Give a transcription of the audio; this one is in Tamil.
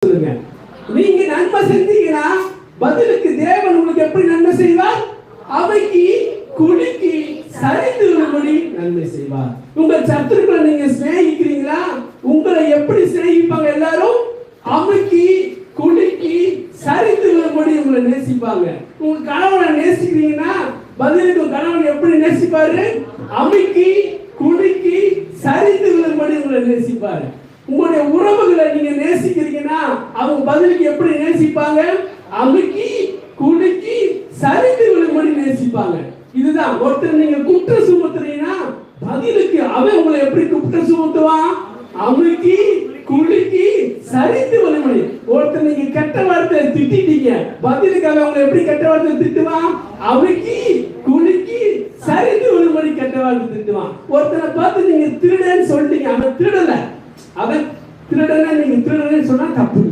சொல்லுங்க. நீங்க நன்மை செஞ்சீங்கன்னா பதிலுக்கு தேவன் உங்களுக்கு எப்படி நன்மை செய்வார்? அவைக்கு குலுக்கி சரிந்து விழும்படி நன்மை செய்வார். உங்கள் சத்துருக்களை நீங்க சிநேகிக்கிறீங்களா? உங்களை எப்படி சிநேகிப்பாங்க? எல்லாரும் அவைக்கு குலுக்கி சரிந்து விழும்படி உங்களை நேசிப்பாங்க. உங்க கணவனை நேசிக்கிறீங்கன்னா பதிலுக்கு கணவன் எப்படி நேசிப்பாரு? அவைக்கு குலுக்கி சரிந்து விழும்படி உங்களை நேசிப்பாரு. உங்களுடைய உறவுகளை நீங்க நேசிக்கிறீங்கன்னா அவங்க பதிலுக்கு எப்படி நேசிப்பாங்க? அமுக்கி குலுக்கி சரிந்து விழும்படி நேசிப்பாங்க. இதுதான். ஒருத்தர் நீங்க குற்றம் சுமத்துறீங்கன்னா பதிலுக்கு அவன் உங்களை எப்படி குற்றம் சுமத்துவான்? அமுக்கி குலுக்கி சரிந்து விழும்படி. ஒருத்தர் நீங்க கெட்ட வார்த்தை திட்டிட்டீங்க, பதிலுக்கு அவன் உங்களை எப்படி கெட்ட வார்த்தை திட்டுவான்? அமுக்கி குலுக்கி சரிந்து விழும்படி கெட்ட வார்த்தை திட்டுவான். ஒருத்தனை பார்த்து நீங்க திருடன்னு சொல்லிட்டீங்க, அவன் திருடல, அவன் திருடனை நீங்க திருடன்னு சொன்னா தப்பு.